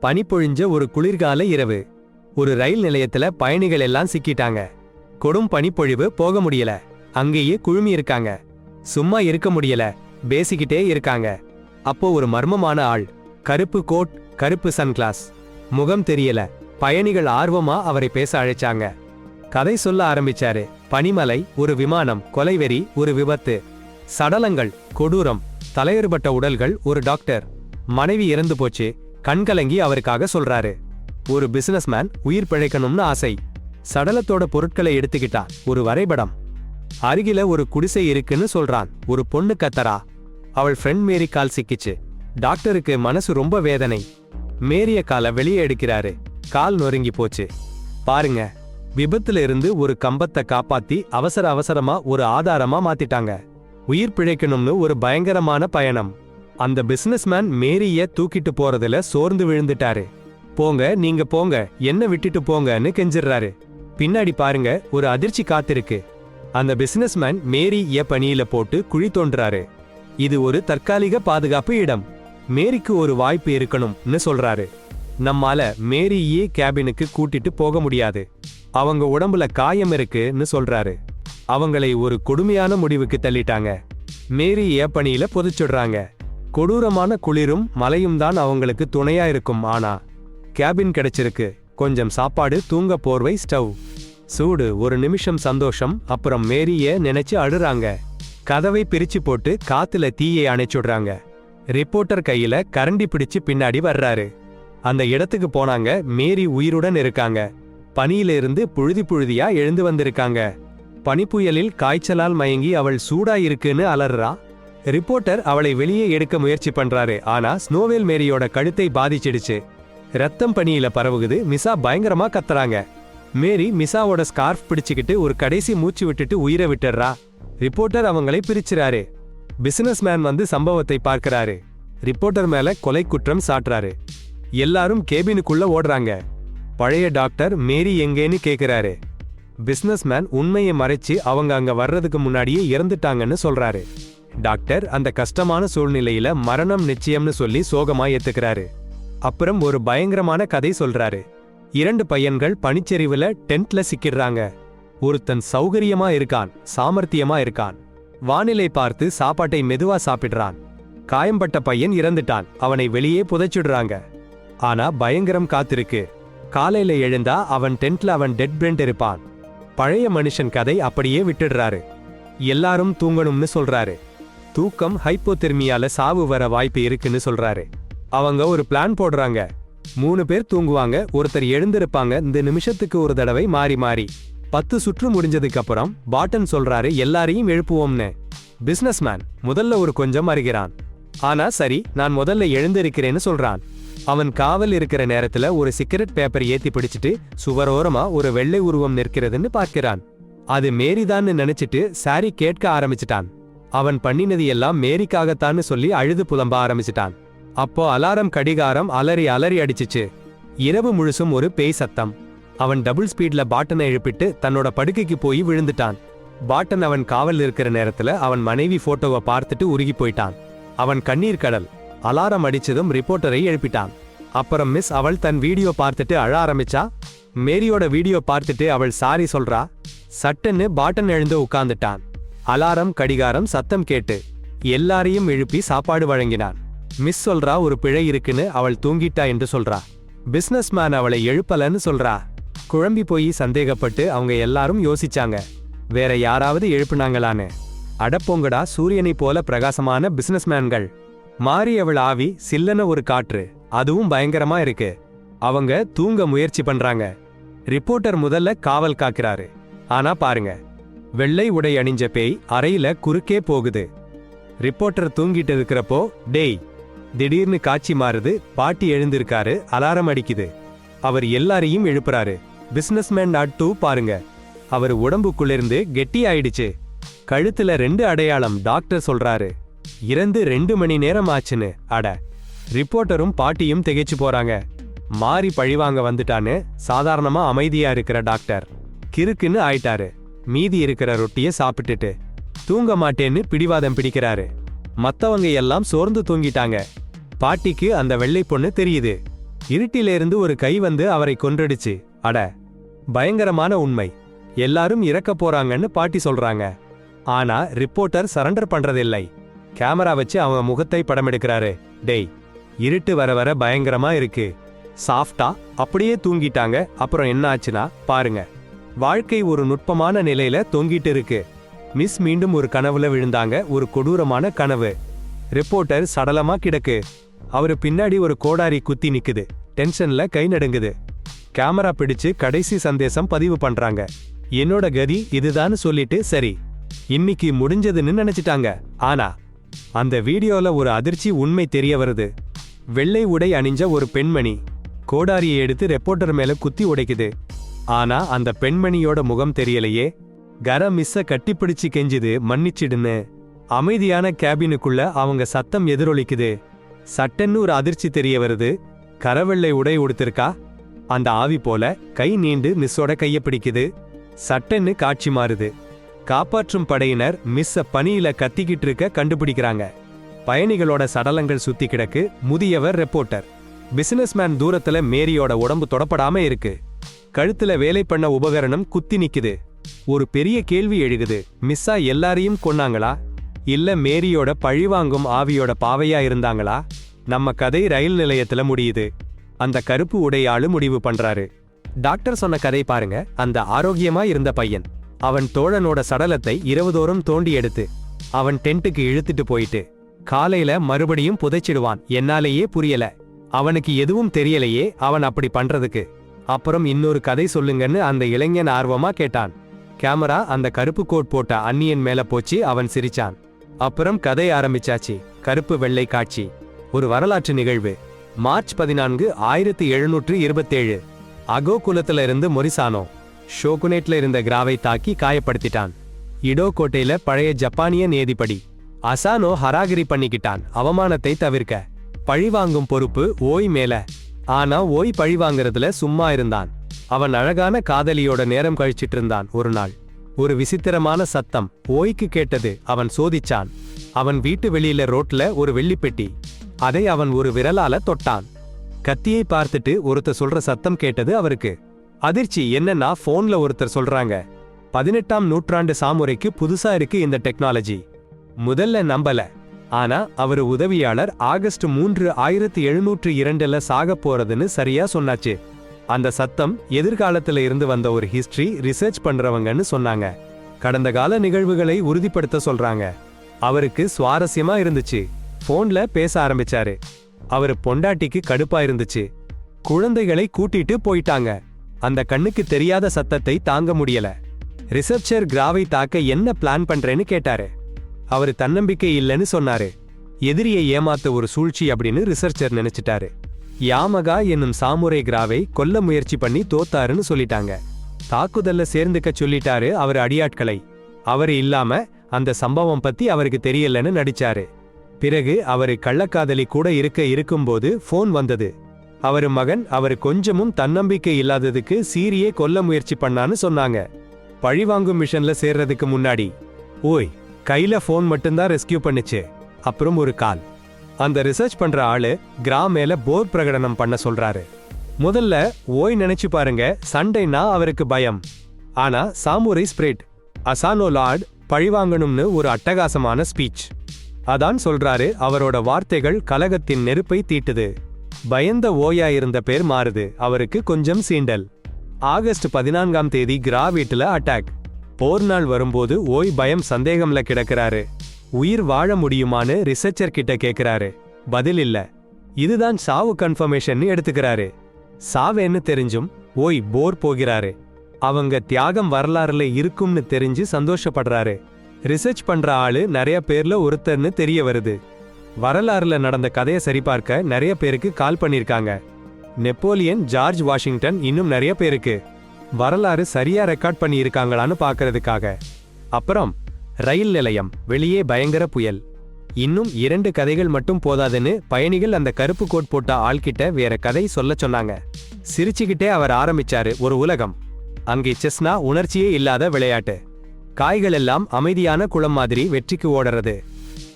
பனி பொழிஞ்ச ஒரு குளிர்கால இரவு. ஒரு ரயில் நிலையத்துல பயணிகள் எல்லாம் சிக்கிட்டாங்க. கொடும் பனிப்பொழிவு, போக முடியல. அங்கேயே குழுமி இருக்காங்க. சும்மா இருக்க முடியல, பேசிக்கிட்டே இருக்காங்க. அப்போ ஒரு மர்மமான ஆள், கருப்பு கோட், கருப்பு சன்கிளாஸ், முகம் தெரியல. பயணிகள் ஆர்வமா அவரை பேச அழைச்சாங்க. கதை சொல்ல ஆரம்பிச்சாரு. பனிமலை, ஒரு விமானம், கொலைவெறி, ஒரு விபத்து, சடலங்கள், கொடூரம், தலையறுபட்ட உடல்கள், ஒரு டாக்டர், மனைவி இறந்து போச்சு. கண்கலங்கி அவருக்காக சொல்றாரு. ஒரு பிசினஸ்மேன், உயிர் பிழைக்கணும்னு ஆசை. சடலத்தோட பொருட்களை எடுத்துக்கிட்டான். ஒரு வரைபடம். அருகில ஒரு குடிசை இருக்குன்னு சொல்றான். ஒரு பொண்ணு கத்தரா. அவள் ஃப்ரெண்ட் மேரி கால் சிக்கிச்சு. டாக்டருக்கு மனசு ரொம்ப வேதனை. மேரிய காலை வெளியே எடுக்கிறாரு. கால் நொறுங்கி போச்சு. பாருங்க, விபத்துல இருந்து ஒரு கம்பத்தை காப்பாத்தி அவசரமா ஒரு ஆதாரமா மாத்திட்டாங்க. உயிர் பிழைக்கணும்னு ஒரு பயங்கரமான பயணம். அந்த பிசினஸ்மேன் மேரிய தூக்கிட்டு போறதுல சோர்ந்து விழுந்துட்டாரு. போங்க, நீங்க போங்க, என்ன விட்டுட்டு போங்கன்னு கெஞ்சிடுறாரு. பின்னாடி பாருங்க, ஒரு அதிர்ச்சி காத்திருக்கு. அந்த பிசினஸ்மேன் மேரிய பனியில போட்டு குழி தோன்றாரு. இது ஒரு தற்காலிக பாதுகாப்பு இடம். மேரிக்கு ஒரு வாய்ப்பு இருக்கணும்னு சொல்றாரு. நம்மால மேரியே கேபினுக்கு கூட்டிட்டு போக முடியாது. அவங்க உடம்புல காயம் இருக்குன்னு சொல்றாரு. அவங்களை ஒரு கொடுமையான முடிவுக்கு தள்ளிட்டாங்க. மேரி ஏப்பனியில புதைச்சிடுறாங்க. கொடூரமான குளிரும் மழையும் தான் அவங்களுக்கு துணையா இருக்கும். ஆனா கேபின் கிடைச்சிருக்கு. கொஞ்சம் சாப்பாடு, தூங்க போர்வை, ஸ்டவ், சூடு. ஒரு நிமிஷம் சந்தோஷம். அப்புறம் மேரிய நினைச்சு அழுறாங்க. கதவை பிரிச்சு போட்டு காத்துல தீயை அணைச்சுடுறாங்க. ரிப்போர்ட்டர் கையில கரண்டி பிடிச்சு பின்னாடி வர்றாரு. அந்த இடத்துக்கு போனாங்க. மேரி உயிருடன் இருக்காங்க. பனியில இருந்து புழுதியா எழுந்து வந்திருக்காங்க. பனிப்புயலில் காய்ச்சலால் மயங்கி அவள் சூடா இருக்குன்னு அலறா. ரிப்போர்ட்டர் அவளை வெளியே எடுக்க முயற்சி பண்றாரு. ஆனா ஸ்னோவேல் மேரியோட கழுத்தை பாதிச்சிடுச்சு. ரத்தம் பனியில பரவுகுது. மிசா பயங்கரமா கத்துறாங்க. மேரி மிசாவோட ஸ்கார்ஃப் பிடிச்சுக்கிட்டு ஒரு கடைசி மூச்சு விட்டுட்டு உயிரை விட்டுறா. ரிப்போர்ட்டர் அவங்களை பிரிச்சுறாரு. பிசினஸ்மேன் வந்து சம்பவத்தை பார்க்கிறாரு. ரிப்போர்ட்டர் மேல கொலை குற்றம் சாட்டுறாரு. எல்லாரும் கேபினுக்குள்ள ஓடுறாங்க. பழைய டாக்டர் மேரி எங்கேன்னு கேக்குறாரு. பிசினஸ்மேன் உண்மையை மறைச்சு அவங்க அங்க வர்றதுக்கு முன்னாடியே இறந்துட்டாங்கன்னு சொல்றாரு. டாக்டர் அந்த கஷ்டமான சூழ்நிலையில மரணம் நிச்சயம்னு சொல்லி சோகமா ஏத்துக்கிறாரு. அப்புறம் ஒரு பயங்கரமான கதை சொல்றாரு. 2 பையன்கள் பனிச்சரிவுல டென்ட்ல சிக்கிடுறாங்க. ஒருத்தன் சௌகரியமா இருக்கான், சாமர்த்தியமா இருக்கான். வானிலை பார்த்து சாப்பாட்டை மெதுவா சாப்பிடுறான். காயம்பட்ட பையன் இறந்துட்டான். அவனை வெளியே புதைச்சிடுறாங்க. ஆனா பயங்கரம் காத்திருக்கு. காலையில எழுந்தா அவன் டென்ட்ல அவன் டெட் பிரெண்ட் இருப்பான். பழைய மனுஷன் கதை அப்படியே விட்டுடுறாரு. எல்லாரும் தூங்கணும்னு சொல்றாரு. தூக்கம் ஹைப்போதெர்மியால சாவு வர வாய்ப்பு இருக்குன்னு சொல்றாரு. அவங்க ஒரு பிளான் போடுறாங்க. 3 பேர் தூங்குவாங்க, ஒருத்தர் எழுந்திருப்பாங்க. இந்த நிமிஷத்துக்கு ஒரு தடவை மாறி மாறி. 10 சுற்று முடிஞ்சதுக்கு அப்புறம் பாட்டன் சொல்றாரு, எல்லாரையும் எழுப்புவோம்னு. பிசினஸ்மேன் முதல்ல ஒரு கொஞ்சம் அறிகிறான். ஆனா சரி, நான் முதல்ல எழுந்திருக்கிறேன்னு சொல்றான். அவன் காவல் இருக்கிற நேரத்துல ஒரு சிகரெட் பேப்பர் ஏத்தி பிடிச்சிட்டு சுவரோரமா ஒரு வெள்ளை உருவம் நிற்கிறதுன்னு பார்க்கிறான். அது மேரிதான்னு நினைச்சிட்டு சாரி கேட்க ஆரம்பிச்சிட்டான். அவன் பண்ணினது எல்லாம் மேரிக்காகத்தான்னு சொல்லி அழுது புலம்ப ஆரம்பிச்சிட்டான். அப்போ அலாரம் கடிகாரம் அலறி அடிச்சிச்சு. இரவு முழுசும் ஒரு பேய் சத்தம். அவன் டபுள் ஸ்பீட்ல பாட்டனை எழுப்பிட்டு தன்னோட படுக்கைக்கு போய் விழுந்துட்டான். பாட்டன் அவன் காவல் இருக்கிற நேரத்துல அவன் மனைவி போட்டோவை பார்த்துட்டு உருகி போயிட்டான். அவன் கண்ணீர் கடல். அலாரம் அடிச்சதும் ரிப்போர்ட்டரை எழுப்பிட்டான். அப்புறம் மிஸ் அவள் தன் வீடியோ பார்த்துட்டு அழ ஆரம்பிச்சா. மேரியோட வீடியோ பார்த்துட்டு அவள் சாரி சொல்றா. சட்டுன்னு பாட்டன் எழுந்து உட்கார்ந்துட்டான். அலாரம் கடிகாரம் சத்தம் கேட்டு எல்லாரையும் எழுப்பி சாப்பாடு வழங்கினான். மிஸ் சொல்றா ஒரு பிழை இருக்குன்னு, அவள் தூங்கிட்டா என்று சொல்றா. பிசினஸ்மேன் அவளை எழுப்பலன்னு சொல்றா. குழம்பி போய் சந்தேகப்பட்டு அவங்க எல்லாரும் யோசிச்சாங்க, வேற யாராவது எழுப்புனாங்களான்னு. அடப்போங்கடா, சூரியனை போல பிரகாசமான பிசினஸ்மேன்கள். மாறி அவள் ஆவி, சில்லன ஒரு காற்று, அதுவும் பயங்கரமா இருக்கு. அவங்க தூங்க முயற்சி பண்றாங்க. ரிப்போர்ட்டர் முதல்ல காவல் காக்கிறாரு. ஆனா பாருங்க, வெள்ளை உடை அணிஞ்ச பேய் அறையில குறுக்கே போகுது. ரிப்போர்ட்டர் தூங்கிட்டு இருக்கிறப்போ டேய் திடீர்னு காட்சி மாறுது. பாட்டி எழுந்திருக்காரு. அலாரம் அடிக்குது. அவர் எல்லாரையும் எழுப்புறாரு. பிசினஸ்மேன் .2 பாருங்க, அவர் உடம்புக்குள்ளிருந்து கெட்டி ஆயிடுச்சு. கழுத்துல 2 அடையாளம். டாக்டர் சொல்றாரு இறந்து 2 மணி நேரம் ஆச்சுன்னு. அட, ரிப்போர்ட்டரும் பாட்டியும் திகைச்சு போறாங்க. மாறி பழிவாங்க வந்துட்டான்னு. சாதாரணமா அமைதியா இருக்கிற டாக்டர் கிறுக்குன்னு ஆயிட்டாரு. மீதி இருக்கிற ரொட்டிய சாப்பிட்டுட்டு தூங்க மாட்டேன்னு பிடிவாதம் பிடிக்கிறாரு. மத்தவங்க எல்லாம் சோர்ந்து தூங்கிட்டாங்க. பாட்டிக்கு அந்த வெள்ளை பொண்ணு தெரியுது. இருட்டிலிருந்து ஒரு கை வந்து அவரை கொன்றுடுச்சு. அட, பயங்கரமான உண்மை. எல்லாரும் இறக்க போறாங்கன்னு பாட்டி சொல்றாங்க. ஆனா ரிப்போர்ட்டர் சரண்டர் பண்றதில்லை. கேமரா வச்சு அவங்க முகத்தை படமெடுக்கிறாரு. டேய், இருட்டு வர வர பயங்கரமா இருக்கு. சாஃப்டா அப்படியே தூங்கிட்டாங்க. அப்புறம் என்ன ஆச்சுன்னா பாருங்க. வாழ்க்கை ஒரு நுட்பமான நிலையில தொங்கிட்டு இருக்கு. மிஸ் மீண்டும் ஒரு கனவுல விழுந்தாங்க. ஒரு கொடூரமான கனவு. ரிப்போர்ட்டர் சடலமா கிடக்கு. அவரு பின்னாடி ஒரு கோடாரி குத்தி நிக்குது. டென்ஷன்ல கை நடுங்குது. கேமரா பிடிச்சு கடைசி சந்தேசம் பதிவு பண்றாங்க. என்னோட கதி இதுதான்னு சொல்லிட்டு சரி, இன்னைக்கு முடிஞ்சதுன்னு நினைச்சிட்டாங்க. ஆனா அந்த வீடியோல ஒரு அதிர்ச்சி உண்மை தெரிய வருது. வெள்ளை உடை அணிஞ்ச ஒரு பெண்மணி கோடாரியை எடுத்து ரிப்போர்ட்டர் மேல குத்தி உடைக்குது. ஆனா அந்த பெண்மணியோட முகம் தெரியலையே. மிஸ்ஸ கட்டிப்பிடிச்சு கெஞ்சுது, மன்னிச்சிடுன்னு. அமைதியான கேபினுக்குள்ள அவங்க சத்தம் எதிரொலிக்குது. சட்டன்னு ஒரு அதிர்ச்சி தெரிய வருது. கரவெள்ளை உடை உடுத்திருக்கா. அந்த ஆவி போல கை நீண்டு மிஸ்ஸோட கைய பிடிக்குது. சட்டன்னு காட்சி மாறுது. காப்பாற்றும் படையினர் மிஸ்ஸ பனியில கத்திக்கிட்டு இருக்க கண்டுபிடிக்கிறாங்க. பயணிகளோட சடலங்கள் சுத்தி கிடக்கு. முதியவர் ரிப்போர்ட்டர். பிசினஸ்மேன் தூரத்துல மேரியோட உடம்பு தொடப்படாம இருக்கு. கழுத்துல வேலை பண்ண உபகரணம் குத்தி நிக்குது. ஒரு பெரிய கேள்வி எழுகுது. மிஸ்ஸா எல்லாரையும் கொன்னாங்களா, இல்ல மேரியோட பழிவாங்கும் ஆவியோட பாவையா இருந்தாங்களா? நம்ம கதை ரயில் நிலையத்துல முடியுது. அந்த கருப்பு உடையாளு முடிவு பண்றாரு. டாக்டர் சொன்ன கதை பாருங்க. அந்த ஆரோக்கியமா இருந்த பையன் அவன் தோழனோட சடலத்தை இரவுதோறும் தோண்டி எடுத்து அவன் டென்ட்டுக்கு இழுத்துட்டு போயிட்டு காலையில மறுபடியும் புதைச்சிடுவான். என்னாலேயே புரியல. அவனுக்கு எதுவும் தெரியலையே அவன் அப்படி பண்றதுக்கு. அப்புறம் இன்னொரு கதை சொல்லுங்கன்னு அந்த இளைஞன் ஆர்வமா கேட்டான். கேமரா அந்த கருப்பு கோட் போட்ட அந்நியன் மேல போச்சு. அவன் சிரிச்சான். அப்புறம் கதை ஆரம்பிச்சாச்சு. கருப்பு வெள்ளை காட்சி. ஒரு வரலாற்று நிகழ்வு. மார்ச் 14, 1727. அகோ குலத்துல இருந்து மொரிசானோ ஷோகுனேட்ல இருந்த கிராவை தாக்கி காயப்படுத்திட்டான். இடோ கோட்டையில பழைய ஜப்பானிய நேதிப்படி அசானோ ஹராகிரி பண்ணிக்கிட்டான். அவமானத்தை தவிர்க்க பழிவாங்கும் பொறுப்பு ஓய் மேல. ஆனா ஓய் பழிவாங்கிறதுல சும்மா இருந்தான். அவன் அழகான காதலியோட நேரம் கழிச்சிட்டு இருந்தான். ஒரு நாள் ஒரு விசித்திரமான சத்தம் ஓய்க்கு கேட்டது. அவன் சோதிச்சான். அவன் வீட்டு வெளியில ரோட்ல ஒரு வெள்ளிப்பெட்டி. அதை அவன் ஒரு விரலால தொட்டான். கத்தியை பார்த்துட்டு ஒருத்தர் சொல்ற சத்தம் கேட்டது அவருக்கு. அதிர்ச்சி என்னன்னா போன்ல ஒருத்தர் சொல்றாங்க, 18ஆம் நூற்றாண்டு சாமுரைக்கு புதுசா இருக்கு இந்த டெக்னாலஜி. முதல்ல நம்பல. ஆனா அவரு உதவியாளர் ஆகஸ்ட் 3, 1702ல சாக போறதுன்னு சரியா சொன்னாச்சு. அந்த சத்தம் எதிர்காலத்துல இருந்து வந்த ஒரு ஹிஸ்டரி ரிசர்ச் பண்றவங்கன்னு சொன்னாங்க. கடந்த கால நிகழ்வுகளை உறுதிப்படுத்த சொல்றாங்க. அவருக்கு சுவாரஸ்யமா இருந்துச்சு. போன்ல பேச ஆரம்பிச்சாரு. அவரு பொண்டாட்டிக்கு கடுப்பா இருந்துச்சு. குழந்தைகளை கூட்டிட்டு போயிட்டாங்க. அந்த கண்ணுக்கு தெரியாத சத்தத்தை தாங்க முடியல. ரிசர்ச்சர் கிராவை தாக்க என்ன பிளான் பண்றேன்னு கேட்டாரு. அவரு தன்னம்பிக்கை இல்லைன்னு சொன்னாரு. எதிரியை ஏமாத்த ஒரு சூழ்ச்சி அப்படின்னு ரிசர்ச்சர் நினைச்சிட்டாரு. யாமகா என்னும் சாமுரை கிராவை கொல்ல முயற்சி பண்ணி தோத்தாருன்னு சொல்லிட்டாங்க. தாக்குதல்ல சேர்ந்துக்க சொல்லிட்டாரு அவர் அடியாட்களை. அவரு இல்லாம அந்த சம்பவம் பத்தி அவருக்கு தெரியலன்னு நடிச்சாரு. பிறகு அவரு கள்ளக்காதலி கூட இருக்கும்போது போன் வந்தது. அவரு மகன் அவரு கொஞ்சமும் தன்னம்பிக்கை இல்லாததுக்கு சீரியே கொல்ல முயற்சி பண்ணான்னு சொன்னாங்க. பழிவாங்கும் மிஷன்ல சேர்றதுக்கு முன்னாடி ஓய் கையில போன் மட்டும்தான் ரெஸ்கியூ பண்ணுச்சு. அப்புறம் ஒரு கால். அந்த ரிசர்ச் பண்ற ஆளு கிரா மேல போர் பிரகடனம் பண்ண சொல்றாரு. முதல்ல ஓய் நினைச்சு பாருங்க, சண்டைனா அவருக்கு பயம். ஆனா சாமுரை ஸ்பிரிட். அசானோ லார்ட் பழிவாங்கணும்னு ஒரு அட்டகாசமான ஸ்பீச். அதான் சொல்றாரு. அவரோட வார்த்தைகள் கலகத்தின் நெருப்பை தீட்டுது. பயந்த ஓயா இருந்த பேர் மாறுது. அவருக்கு கொஞ்சம் சீண்டல். ஆகஸ்ட் 14ஆம் தேதி கிரா வீட்டுல அட்டாக். போர் நாள் வரும்போது ஓய் பயம் சந்தேகம்ல கிடக்கிறாரு. உயிர் வாழ முடியுமான்னு ரிசர்ச்சர் கிட்ட கேக்குறாரு. பதில் இல்ல. இதுதான் சாவு கன்ஃபர்மேஷன் எடுத்துக்கிறாரு. சாவேன்னு தெரிஞ்சும் ஓய் போர் போகிறாரு. அவங்க தியாகம் வரலாறுல இருக்கும்னு தெரிஞ்சு சந்தோஷப்படுறாரு. ரிசர்ச் பண்ற ஆளு நிறைய பேர்ல ஒருத்தர்னு தெரிய வருது. வரலாறுல நடந்த கதையை சரிபார்க்க நிறைய பேருக்கு கால் பண்ணிருக்காங்க. நெப்போலியன், ஜார்ஜ் வாஷிங்டன், இன்னும் நிறைய பேருக்கு. வரலாறு சரியா ரெக்கார்ட் பண்ணி இருக்காங்களான்னு பாக்குறதுக்காக. அப்புறம் ரயில் நிலையம் வெளியே பயங்கர புயல். இன்னும் 2 கதைகள் மட்டும் போதாதுன்னு பயணிகள் அந்த கருப்பு கோட் போட்ட ஆள்கிட்ட வேற கதை சொல்ல சொன்னாங்க. சிரிச்சுக்கிட்டே அவர் ஆரம்பிச்சாரு. ஒரு உலகம். அங்கே செஸ்னா உணர்ச்சியே இல்லாத விளையாட்டு. காய்கள் எல்லாம் அமைதியான குளம் மாதிரி வெற்றிக்கு ஓடுறது.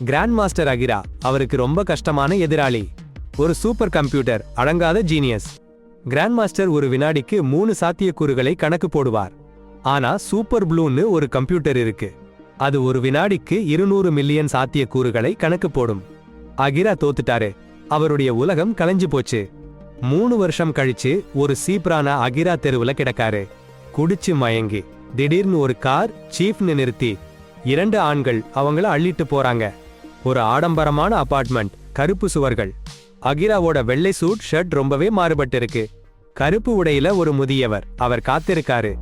கிராண்ட் மாஸ்டர் அகிரா அவருக்கு ரொம்ப கஷ்டமான எதிராளி. ஒரு சூப்பர் கம்ப்யூட்டர், அடங்காத ஜீனியஸ். கிராண்ட் மாஸ்டர் ஒரு வினாடிக்கு 3 சாத்தியக்கூறுகளை கணக்கு போடுவார். ஆனா சூப்பர் ப்ளூன்னு ஒரு கம்ப்யூட்டர் இருக்கு. அது ஒரு வினாடிக்கு 200 மில்லியன் சாத்தியக்கூறுகளை கணக்கு போடும். அகிரா தோத்துட்டாரு. அவருடைய உலகம் கலைஞ்சு போச்சு. 3 வருஷம் கழிச்சு ஒரு சீப்ரான அகிரா தெருவுல கிடக்காரு. குடிச்சு மயங்கி திடீர்னு ஒரு கார் சீஃப்னு நிறுத்தி 2 ஆண்கள் அவங்கள அள்ளிட்டு போறாங்க. ஒரு ஆடம்பரமான அபார்ட்மெண்ட், கருப்பு சுவர்கள். அகிராவோட வெள்ளை சூட் ஷர்ட் ரொம்பவே மாறுபட்டு இருக்கு. கருப்பு உடையில ஒரு முதியவர், அவர் காத்திருக்காரு.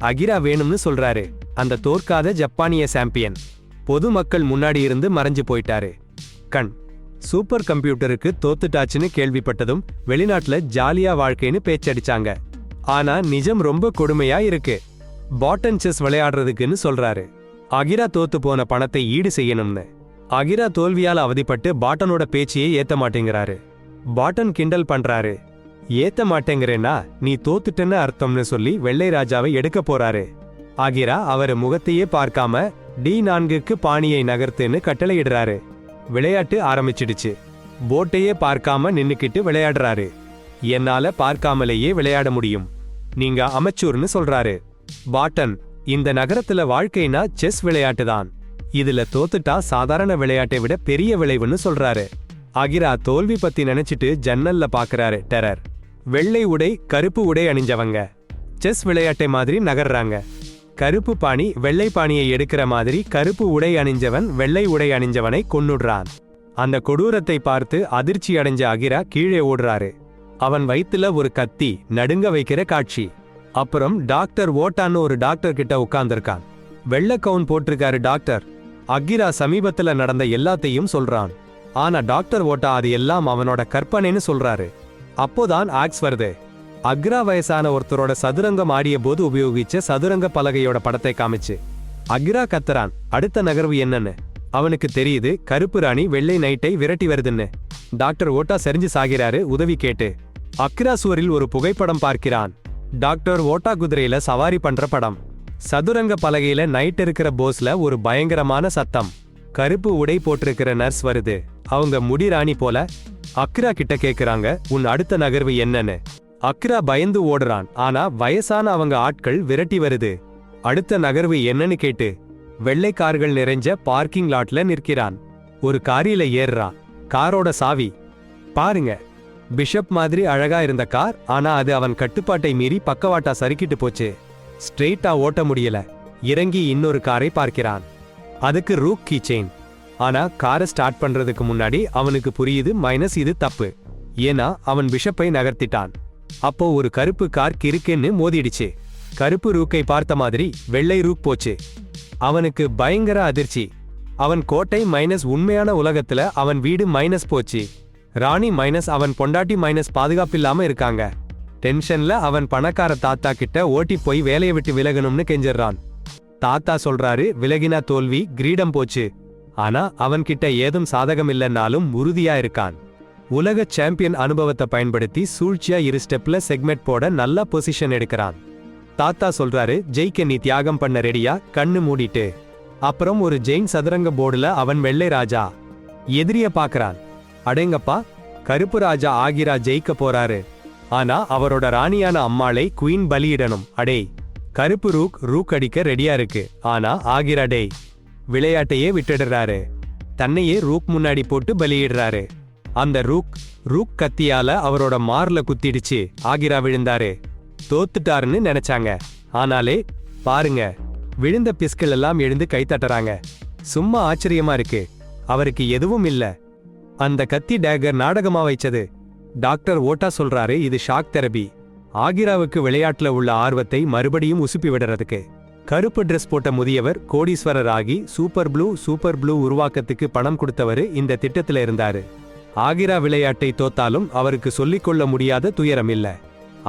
அகிரா வேணும்னு சொல்றாரு. அந்த தோற்காத ஜப்பானிய சாம்பியன் பொதுமக்கள் முன்னாடி இருந்து மறைஞ்சு போயிட்டாரு. கண் சூப்பர் கம்ப்யூட்டருக்கு தோத்துட்டாச்சுன்னு கேள்விப்பட்டதும் வெளிநாட்டுல ஜாலியா வாழ்க்கைன்னு பேச்சடிச்சாங்க. ஆனா நிஜம் ரொம்ப கொடுமையா இருக்கு. பாட்டன் செஸ் விளையாடுறதுக்குன்னு சொல்றாரு. அகிரா தோத்து போன பணத்தை ஈடு செய்யணும்னு. அகிரா தோல்வியால் அவதிப்பட்டு பாட்டனோட பேச்சையே ஏத்த மாட்டேங்கிறாரு. பாட்டன் கிண்டல் பண்றாரு. ஏத்த மாட்டேங்கிறேன்னா நீ தோத்துட்டேன்னு அர்த்தம்னு சொல்லி வெள்ளை ராஜாவை எடுக்க போறாரு. அகிரா அவரு முகத்தையே பார்க்காம D4க்கு பாணியை நகர்த்துன்னு கட்டளையிடுறாரு. விளையாட்டு ஆரம்பிச்சிடுச்சு. போட்டையே பார்க்காம நின்னுக்கிட்டு விளையாடுறாரு. என்னால பார்க்காமலேயே விளையாட முடியும், நீங்க அமைச்சூர்னு சொல்றாரு. பாட்டன், இந்த நகரத்துல வாழ்க்கைனா செஸ் விளையாட்டுதான். இதுல தோத்துட்டா சாதாரண விளையாட்டை விட பெரிய விளைவுன்னு சொல்றாரு. அகிரா தோல்வி பத்தி நினைச்சிட்டு ஜன்னல்ல பாக்குறாரு. டெரர். வெள்ளை உடை, கருப்பு உடை அணிஞ்சவங்க செஸ் விளையாட்டை மாதிரி நகர்றாங்க. கருப்பு பாணி வெள்ளை பாணியை எடுக்கிற மாதிரி கருப்பு உடை அணிஞ்சவன் வெள்ளை உடை அணிஞ்சவனை கொன்னுடுறான். அந்த கொடூரத்தை பார்த்து அதிர்ச்சி அடைஞ்ச அகிரா கீழே ஓடுறாரு. அவன் வயித்துல ஒரு கத்தி நடுங்க வைக்கிற காட்சி. அப்புறம் டாக்டர் ஓட்டான்னு ஒரு டாக்டர் கிட்ட உட்கார்ந்திருக்கான். வெள்ளை கவுன் போட்டிருக்காரு டாக்டர். அகிரா சமீபத்துல நடந்த எல்லாத்தையும் சொல்றான். ஆனா டாக்டர் ஓட்டா அது எல்லாம் அவனோட கற்பனைன்னு சொல்றாரு. அப்போதான் ஆக்ஸ் வருது. அக்ரா வயசான ஒருத்தரோட சதுரங்கம் ஆடிய போது உபயோகிச்ச சதுரங்க பலகையோட படத்தை காமிச்சு. அக்ரா கத்துறான், அடுத்த நகர்வு என்னன்னு. அவனுக்கு தெரியுது கருப்பு ராணி வெள்ளை நைட்டை விரட்டி வருதுன்னு. டாக்டர் ஓட்டா சரிஞ்சு சாகிறாரு உதவி கேட்டு. அக்ரா சுவரில் ஒரு புகைப்படம் பார்க்கிறான். டாக்டர் ஓட்டா குதிரையில சவாரி பண்ற படம். சதுரங்க பலகையில நைட் இருக்கிற போஸ்ல ஒரு பயங்கரமான சத்தம். கருப்பு உடை போட்டிருக்கிற நர்ஸ் வருது. அவங்க முடி ராணி போல. அக்ரா கிட்ட கேக்குறாங்க, உன் அடுத்த நகர்வு என்னன்னு. அக்ரா பயந்து ஓடுறான். ஆனா வயசான அவங்க ஆட்கள் விரட்டி வருது. அடுத்த நகர்வு என்னன்னு கேட்டு வெள்ளை கார்கள் நிறைஞ்ச பார்க்கிங் லாட்ல நிற்கிறான். ஒரு காரில ஏறுறான். காரோட சாவி பாருங்க. பிஷப் மாதிரி அழகா இருந்த கார், ஆனா அது அவன் கட்டுப்பாட்டை மீறி பக்கவாட்டா சறுக்கிட்டு போச்சு. ஸ்ட்ரெயிட்டா ஓட்ட முடியல. இறங்கி இன்னொரு காரை பார்க்கிறான். அதுக்கு ரூக் கீ செயின். ஆனா காரை ஸ்டார்ட் பண்றதுக்கு முன்னாடி அவனுக்கு புரியுது மைனஸ் இது தப்பு. ஏன்னா அவன் பிஷப்பை நகர்த்திட்டான். அப்போ ஒரு கருப்பு கார் கிறுக்குன்னு மோதிடுச்சு. கருப்பு ரூக்கை பார்த்த மாதிரி வெள்ளை ரூக் போச்சு. அவனுக்கு பயங்கர அதிர்ச்சி. அவன் கோட்டை மைனஸ் உண்மையான உலகத்துல அவன் வீடு மைனஸ் போச்சு. ராணி மைனஸ் அவன் பொண்டாட்டி மைனஸ் பாதுகாப்பில்லாம இருக்காங்க. டென்ஷன்ல அவன் பணக்கார தாத்தா கிட்ட ஓட்டி போய் வேலையை விட்டு விலகணும்னு கெஞ்சிடறான். தாத்தா சொல்றாரு, விலகினா தோல்வி, கிரீடம் போச்சு. ஆனா அவன்கிட்ட ஏதும் சாதகம் இல்லைன்னாலும் உறுதியா இருக்கான். உலக சாம்பியன் அனுபவத்தை பயன்படுத்தி சூழ்ச்சியா 2 ஸ்டெப்ல செக்மெட் போட நல்ல பொசிஷன் எடுக்கிறான். தாத்தா சொல்றாரு, ஜெயிக்க நீ தியாகம் பண்ண ரெடியா, கண்ணு மூடிட்டு. அப்புறம் ஒரு ஜெயின் சதுரங்க போர்டுல அவன் வெள்ளை ராஜா எதிரிய பாக்குறான். அடேங்கப்பா, கருப்பு ராஜா ஆகிரா ஜெயிக்க போறாரு. ஆனா அவரோட ராணியான அம்மாளை குயின் பலியிடணும். அடே, கருப்பு ரூக் அடிக்க ரெடியா இருக்கு. ஆனா ஆகிரா டே விளையாட்டையே விட்டுடுறாரு. தன்னையே ரூக் முன்னாடி போட்டு பலியிடுறாரு. அந்த ரூக் கத்தியால அவரோட மார்ல குத்திடுச்சு. ஆகிரா விழுந்தாரு. தோத்துட்டாருன்னு நினைச்சாங்க. ஆனாலே பாருங்க, விழுந்த பிஸ்கள் எல்லாம் எழுந்து கைத்தட்டுறாங்க. சும்மா ஆச்சரியமா இருக்கு. அவருக்கு எதுவும் இல்ல. அந்த கத்தி டேகர் நாடகமா வைச்சது. டாக்டர் ஓட்டா சொல்றாரு, இது ஷாக் தெரபி. ஆகிராவுக்கு விளையாட்டுல உள்ள ஆர்வத்தை மறுபடியும் உசுப்பி விடுறதுக்கு. கருப்பு ட்ரெஸ் போட்ட முதியவர் கோடீஸ்வரர் ஆகி சூப்பர் ப்ளூ உருவாக்கத்துக்கு பணம் கொடுத்தவரு இந்த திட்டத்துல இருந்தாரு. ஆகிரா விளையாட்டை தோத்தாலும் அவருக்கு சொல்லிக்கொள்ள முடியாத துயரம் இல்ல.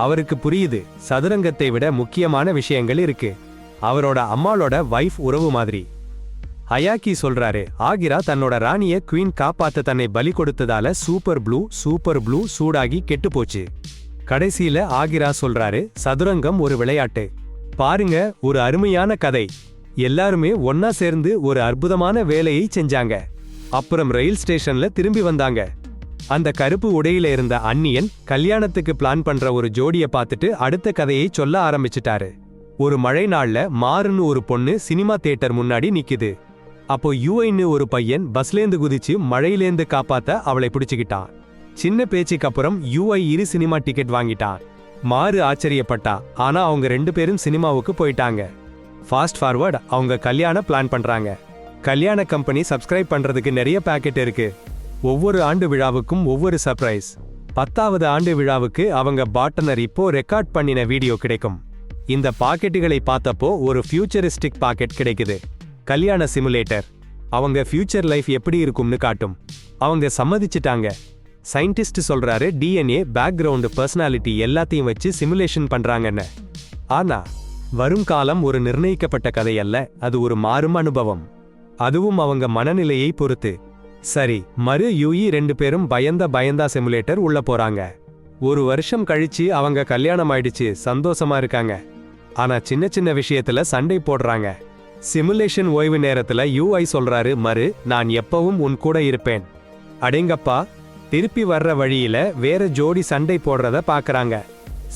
அவருக்கு புரியுது, சதுரங்கத்தை விட முக்கியமான விஷயங்கள் இருக்கு. அவரோட அம்மாளோட வைஃப் உறவு மாதிரி. ஹயாக்கி சொல்றாரு, ஆகிரா தன்னோட ராணிய குயின் காப்பாத்த தன்னை பலி கொடுத்ததால சூப்பர் ப்ளூ சூடாகி கெட்டு போச்சு. கடைசியில ஆகிரா சொல்றாரு, சதுரங்கம் ஒரு விளையாட்டு. பாருங்க, ஒரு அருமையான கதை. எல்லாருமே ஒன்னா சேர்ந்து ஒரு அற்புதமான வேலையை செஞ்சாங்க. அப்புறம் ரயில் ஸ்டேஷன்ல திரும்பி வந்தாங்க. அந்த கருப்பு உடையில இருந்த அந்நியன் கல்யாணத்துக்கு பிளான் பண்ற ஒரு ஜோடிய பார்த்துட்டு அடுத்த கதையை சொல்ல ஆரம்பிச்சிட்டாரு. ஒரு மழை நாள்ல மாறுன்னு ஒரு பொண்ணு சினிமா தியேட்டர் முன்னாடி நிக்குது. அப்போ யூஐன்னு ஒரு பையன் பஸ்லேந்து குதிச்சு மழையிலேந்து காப்பாத்த அவளை பிடிச்சுக்கிட்டான். சின்ன பேச்சுக்கு அப்புறம் யூஐ 2 சினிமா டிக்கெட் வாங்கிட்டான். மாறு ஆச்சரியப்பட்டா. ஆனா அவங்க 2 பேரும் சினிமாவுக்கு போயிட்டாங்க. ஃபாஸ்ட் ஃபார்வர்ட் அவங்க கல்யாணம் பிளான் பண்றாங்க. கல்யாண கம்பெனி சப்ஸ்கிரைப் பண்றதுக்கு நிறைய பேக்கெட் இருக்கு. ஒவ்வொரு ஆண்டு விழாவுக்கும் ஒவ்வொரு சர்ப்ரைஸ். 10வது ஆண்டு விழாவுக்கு அவங்க பார்ட்னர் இப்போ ரெக்கார்ட் பண்ணின வீடியோ கிடைக்கும். இந்த பாக்கெட்டுகளை பார்த்தப்போ ஒரு ஃபியூச்சரிஸ்டிக் பாக்கெட் கிடைக்குது. கல்யாண சிமுலேட்டர். அவங்க ஃபியூச்சர் லைஃப் எப்படி இருக்கும்னு காட்டும். அவங்க சம்மதிச்சிட்டாங்க. சயின்டிஸ்ட் சொல்றாரு டிஎன்ஏ, பேக்ரவுண்ட், பர்சனாலிட்டி எல்லாத்தையும் வச்சு சிமுலேஷன் பண்றாங்கன்னு. ஆனா வரும் காலம் ஒரு நிர்ணயிக்கப்பட்ட கதை அல்ல, அது ஒரு மாறும் அனுபவம். அதுவும் அவங்க மனநிலையை பொறுத்து. சரி, மறு யூஇ 2 பேரும் பயந்தா சிமுலேட்டர் உள்ள போறாங்க. ஒரு வருஷம் கழிச்சு அவங்க கல்யாணம் ஆயிடுச்சு, சந்தோஷமா இருக்காங்க. ஆனா சின்ன சின்ன விஷயத்துல சண்டை போடுறாங்க. சிமுலேஷன் ஓய்வு நேரத்துல யூஐ சொல்றாரு, மறு, நான் எப்பவும் உன் கூட இருப்பேன். அடேங்கப்பா, திருப்பி வர்ற வழியில வேற ஜோடி சண்டை போடுறத பாக்குறாங்க.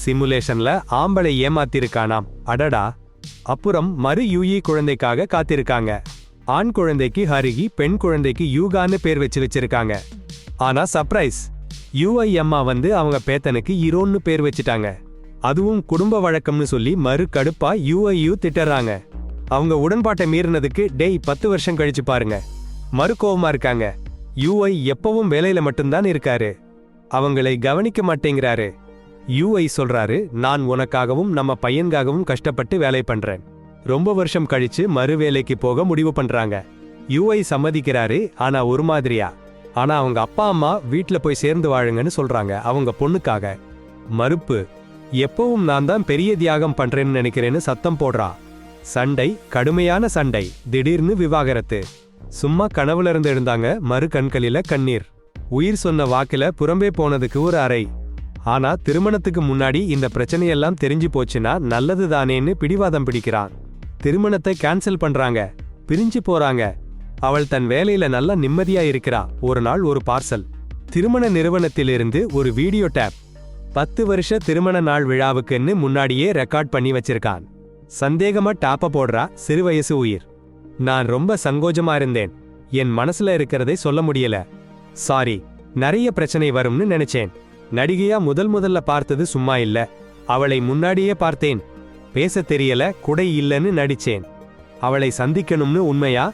சிமுலேஷன்ல ஆம்பளை ஏமாத்திருக்கானாம். அடடா. அப்புறம் மறு யூஇ குழந்தைக்காக காத்திருக்காங்க. ஆண் குழந்தைக்கு ஹரிகி, பெண் குழந்தைக்கு யூகான்னு பேர் வச்சிருக்காங்க. ஆனா சர்ப்ரைஸ், யூஐ அம்மா வந்து அவங்க பேத்தனுக்கு ஈரோன்னு பேர் வச்சிட்டாங்க. அதுவும் குடும்ப வழக்கம்னு சொல்லி மறு கடுப்பா யூஐ திட்டுறாங்க. அவங்க உடன்பாட்டை மீறினதுக்கு டேய் 10 வருஷம் கழிச்சு பாருங்க. மறு கோவமா இருக்காங்க. யூஐ எப்பவும் வேலையில மட்டும்தான் இருக்காரு, அவங்களை கவனிக்க மாட்டேங்கிறாரு. யூஐ சொல்றாரு, நான் உனக்காகவும் நம்ம பையன்காகவும் கஷ்டப்பட்டு வேலை பண்றேன். ரொம்ப வருஷம் கழிச்சு மறு வேலைக்கு போக முடிவு பண்றாங்க. யூஐ சம்மதிக்கிறாரு, ஆனா ஒரு மாதிரியா. ஆனா அவங்க அப்பா அம்மா வீட்ல போய் சேர்ந்து வாழுங்கன்னு சொல்றாங்க அவங்க பொண்ணுக்காக. மறுப்பு. எப்பவும் நான் தான் பெரிய தியாகம் பண்றேன்னு நினைக்கிறேன்னு சத்தம் போடுறா. சண்டை, கடுமையான சண்டை. திடீர்னு விவாகரத்து. சும்மா கனவுல இருந்து எழுந்தாங்க. மறு கண்களில கண்ணீர். உயிர் சொன்ன வாக்கில புறம்பே போனதுக்கு ஒரு அறை. ஆனா திருமணத்துக்கு முன்னாடி இந்த பிரச்சனையெல்லாம் தெரிஞ்சு போச்சுன்னா நல்லது தானேன்னு பிடிவாதம் பிடிக்கிறான். திருமணத்தை கேன்சல் பண்றாங்க. பிரிஞ்சு போறாங்க. அவள் தன் வேலையில நல்லா நிம்மதியா இருக்கிறா. ஒரு நாள் ஒரு பார்சல். திருமண நிறுவனத்திலிருந்து ஒரு வீடியோ டேப். 10 வருஷ திருமண நாள் விழாவுக்குன்னு முன்னாடியே ரெக்கார்ட் பண்ணி வச்சிருக்கான். சந்தேகமா டாப்ப போடுறா சிறுவயசு உயிர். நான் ரொம்ப சங்கோஜமா இருந்தேன். என் மனசுல இருக்கிறதை சொல்ல முடியல. சாரி, நிறைய பிரச்சனை வரும்னு நினைச்சேன். நடிகையா முதல்ல பார்த்தது சும்மா இல்ல. அவளை முன்னாடியே பார்த்தேன். பேச தெரியல, குடை இல்லன்னு நடிச்சேன். அவளை சந்திக்கணும்னு உண்மையா